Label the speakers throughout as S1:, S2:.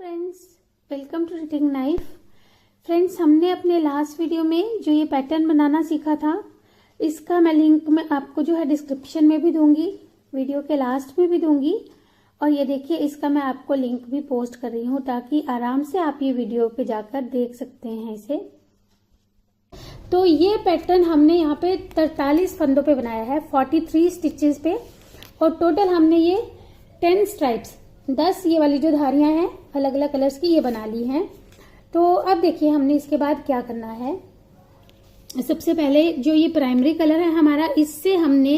S1: Friends, welcome to reading knife. Friends, हमने अपने last video में जो ये पैटर्न बनाना सीखा था, इसका मैं लिंक में आपको जो है डिस्क्रिप्शन में भी दूंगी, वीडियो के लास्ट में भी दूंगी। और ये देखिए, इसका मैं आपको लिंक भी पोस्ट कर रही हूँ ताकि आराम से आप ये वीडियो पे जाकर देख सकते हैं इसे। तो ये पैटर्न हमने यहाँ पे 43 फंदों पे बनाया है, 43 स्टिचेस पे, और टोटल हमने ये 10 स्ट्राइप्स, 10 ये वाली जो धारियां हैं अलग अलग कलर्स की, ये बना ली हैं। तो अब देखिए हमने इसके बाद क्या करना है। सबसे पहले जो ये प्राइमरी कलर है हमारा, इससे हमने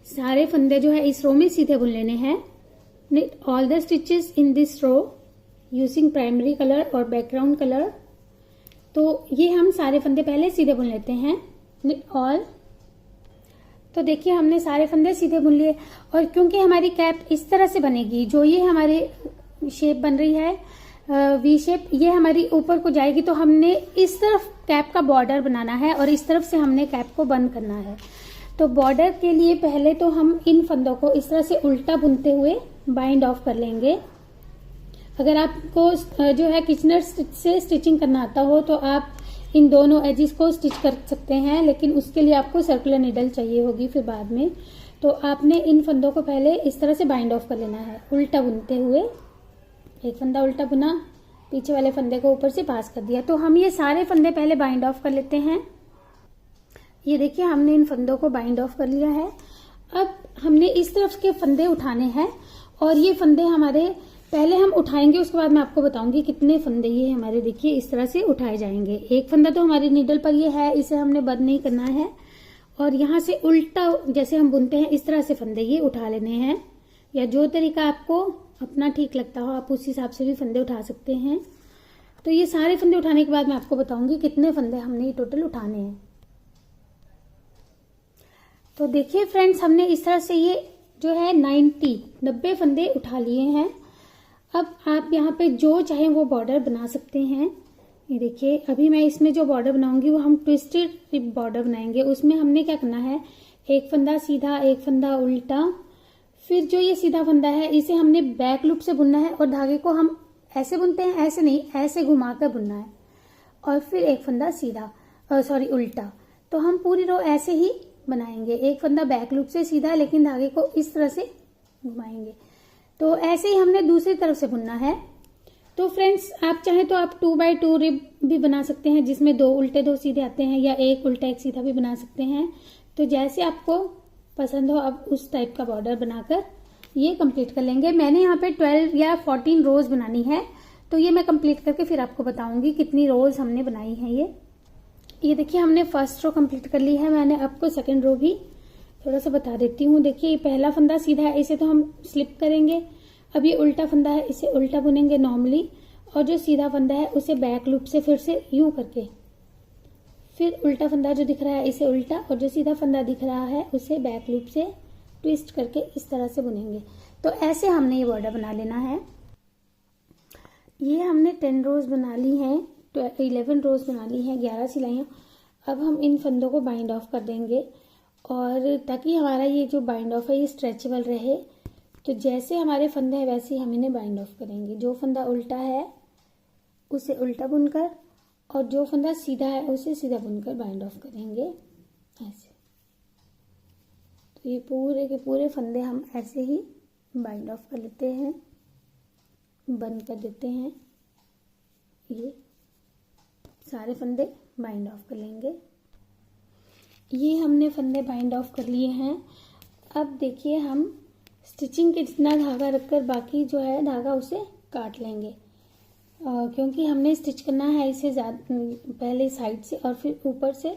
S1: सारे फंदे जो है इस रो में सीधे बुन लेने हैं। knit all the stitches in this row using primary color और background color। तो ये हम सारे फंदे पहले सीधे बुन लेते हैं, knit all। तो देखिए हमने सारे फंदे सीधे बुन लिए, और क्योंकि हमारी कैप इस तरह से बनेगी, जो ये हमारी शेप बन रही है वी शेप, ये हमारी ऊपर को जाएगी, तो हमने इस तरफ कैप का बॉर्डर बनाना है और इस तरफ से हमने कैप को बंद करना है। तो बॉर्डर के लिए पहले तो हम इन फंदों को इस तरह से उल्टा बुनते हुए बाइंड ऑफ कर लेंगे। अगर आपको जो है किचनर से स्टिचिंग करना आता हो तो आप इन दोनों एजिस को स्टिच कर सकते हैं, लेकिन उसके लिए आपको सर्कुलर नीडल चाहिए होगी फिर बाद में। तो आपने इन फंदों को पहले इस तरह से बाइंड ऑफ कर लेना है, उल्टा बुनते हुए। एक फंदा उल्टा बुना, पीछे वाले फंदे को ऊपर से पास कर दिया। तो हम ये सारे फंदे पहले बाइंड ऑफ कर लेते हैं। ये देखिए हमने इन फंदों को बाइंड ऑफ कर लिया है। अब हमने इस तरफ के फंदे उठाने हैं, और ये फंदे हमारे पहले हम उठाएंगे, उसके बाद मैं आपको बताऊंगी कितने फंदे ये हमारे देखिए इस तरह से उठाए जाएंगे। एक फंदा तो हमारी नीडल पर ये है, इसे हमने बंद नहीं करना है, और यहाँ से उल्टा जैसे हम बुनते हैं इस तरह से फंदे ये उठा लेने हैं, या जो तरीका आपको अपना ठीक लगता हो आप उस हिसाब से भी फंदे उठा सकते हैं। तो ये सारे फंदे उठाने के बाद मैं आपको बताऊंगी कितने फंदे हमने ये टोटल उठाने हैं। तो देखिए फ्रेंड्स, हमने इस तरह से ये जो है 90 फंदे उठा लिए हैं। अब आप यहाँ पे जो चाहे वो बॉर्डर बना सकते हैं। ये देखिए अभी मैं इसमें जो बॉर्डर बनाऊंगी वो हम ट्विस्टेड बॉर्डर बनाएंगे। उसमें हमने क्या करना है, एक फंदा सीधा, एक फंदा उल्टा, फिर जो ये सीधा फंदा है इसे हमने बैक लूप से बुनना है, और धागे को हम ऐसे बुनते हैं, ऐसे नहीं, ऐसे घुमाकर बुनना है, और फिर एक फंदा सीधा उल्टा। तो हम पूरी रो ऐसे ही बनाएंगे, एक फंदा बैक लूप से सीधा, लेकिन धागे को इस तरह से घुमाएंगे। तो ऐसे ही हमने दूसरी तरफ से बुनना है। तो फ्रेंड्स, आप चाहें तो आप 2x2 रिब भी बना सकते हैं, जिसमें 2 उल्टे 2 सीधे आते हैं, या एक उल्टा एक सीधा भी बना सकते हैं। तो जैसे आपको पसंद हो आप उस टाइप का बॉर्डर बनाकर ये कंप्लीट कर लेंगे। मैंने यहाँ पे 12 या 14 रोज बनानी है, तो ये मैं कंप्लीट करके फिर आपको बताऊंगी कितनी रोज हमने बनाई है। ये देखिए हमने फर्स्ट रो कंप्लीट कर ली है। मैंने आपको सेकंड रो भी थोड़ा सा बता देती हूँ। देखिए पहला फंदा सीधा है, इसे तो हम स्लिप करेंगे। अब ये उल्टा फंदा है, इसे उल्टा बुनेंगे नॉर्मली, और जो सीधा फंदा है उसे बैक लूप से फिर से यूं करके, फिर उल्टा फंदा जो दिख रहा है इसे उल्टा, और जो सीधा फंदा दिख रहा है उसे बैक लूप से ट्विस्ट करके इस तरह से बुनेंगे। तो ऐसे हमने ये बॉर्डर बना लेना है। ये हमने 10 रोज बना ली हैं, 11 रोज बना ली हैं, 11 सिलाइयाँ। अब हम इन फंदों को बाइंड ऑफ कर देंगे, और ताकि हमारा ये जो बाइंड ऑफ है ये स्ट्रेचेबल रहे, तो जैसे हमारे फंदे हैं वैसे ही हम इन्हें बाइंड ऑफ करेंगे। जो फंदा उल्टा है उसे उल्टा बुनकर, और जो फंदा सीधा है उसे सीधा बुनकर बाइंड ऑफ करेंगे ऐसे। तो ये पूरे के पूरे फंदे हम ऐसे ही बाइंड ऑफ कर लेते हैं, बंद कर देते हैं। ये सारे फंदे बाइंड ऑफ कर लेंगे। ये हमने फंदे बाइंड ऑफ कर लिए हैं। अब देखिए हम स्टिचिंग के जितना धागा रखकर बाकी जो है धागा उसे काट लेंगे, क्योंकि हमने स्टिच करना है इसे पहले साइड से और फिर ऊपर से,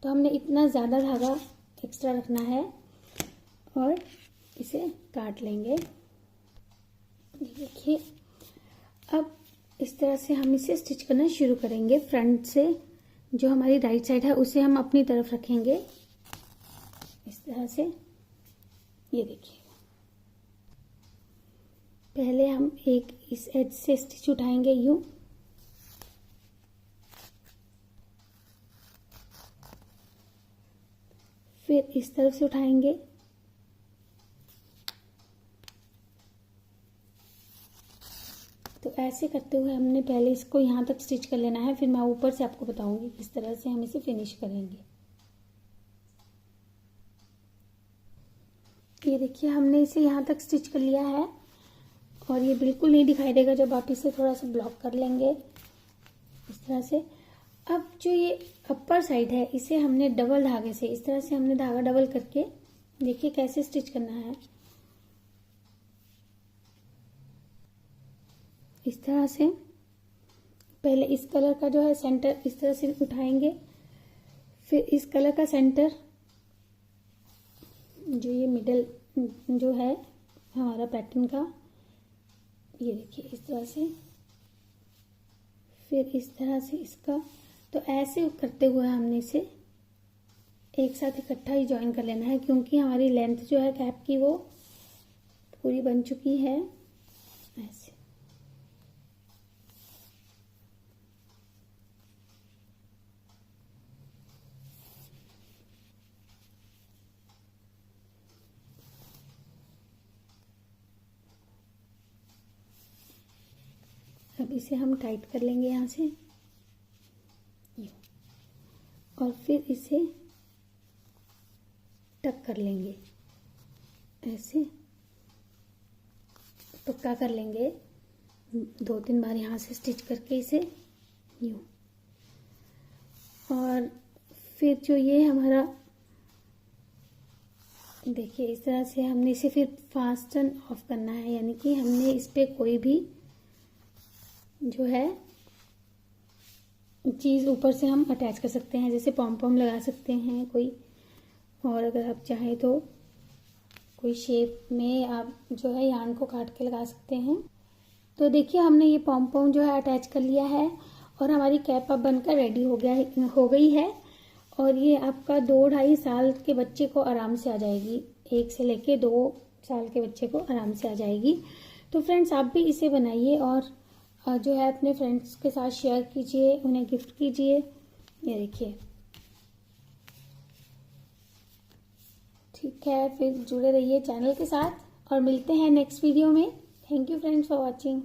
S1: तो हमने इतना ज़्यादा धागा एक्स्ट्रा रखना है और इसे काट लेंगे। देखिए अब इस तरह से हम इसे स्टिच करना शुरू करेंगे। फ्रंट से जो हमारी राइट साइड है उसे हम अपनी तरफ रखेंगे इस तरह से। ये देखिए पहले हम एक इस एज से स्टिच उठाएंगे यूं, फिर इस तरफ से उठाएंगे, तो ऐसे करते हुए हमने पहले इसको यहाँ तक स्टिच कर लेना है, फिर मैं ऊपर से आपको बताऊंगी किस तरह से हम इसे फिनिश करेंगे। ये देखिए हमने इसे यहाँ तक स्टिच कर लिया है और ये बिल्कुल नहीं दिखाई देगा जब आप इसे थोड़ा सा ब्लॉक कर लेंगे इस तरह से। अब जो ये अपर साइड है इसे हमने डबल धागे से इस तरह से हमने धागा डबल करके देखिए कैसे स्टिच करना है। इस तरह से पहले इस कलर का जो है सेंटर इस तरह से उठाएंगे, फिर इस कलर का सेंटर जो ये मिडल जो है हमारा पैटर्न का, ये देखिए इस तरह से, फिर इस तरह से इसका। तो ऐसे करते हुए हमने इसे एक साथ इकट्ठा ही ज्वाइन कर लेना है, क्योंकि हमारी लेंथ जो है कैप की वो पूरी बन चुकी है। ऐसे अब इसे हम टाइट कर लेंगे यहाँ से और फिर इसे टक कर लेंगे, ऐसे पक्का कर लेंगे 2-3 बार यहाँ से स्टिच करके इसे यूं। और फिर जो ये हमारा देखिए इस तरह से हमने इसे फिर फास्टन ऑफ करना है, यानी कि हमने इस पे कोई भी जो है चीज़ ऊपर से हम अटैच कर सकते हैं, जैसे पॉम पॉम लगा सकते हैं कोई, और अगर आप चाहें तो कोई शेप में आप जो है यार्न को काट के लगा सकते हैं। तो देखिए हमने ये पॉम पॉम जो है अटैच कर लिया है और हमारी कैप अब बनकर रेडी हो गई है। और ये आपका 2-2.5 साल के बच्चे को आराम से आ जाएगी, 1 से लेके 2 साल के बच्चे को आराम से आ जाएगी। तो फ्रेंड्स आप भी इसे बनाइए और जो है अपने फ्रेंड्स के साथ शेयर कीजिए, उन्हें गिफ्ट कीजिए। ये देखिए ठीक है, फिर जुड़े रहिए चैनल के साथ और मिलते हैं नेक्स्ट वीडियो में। Thank you friends for watching.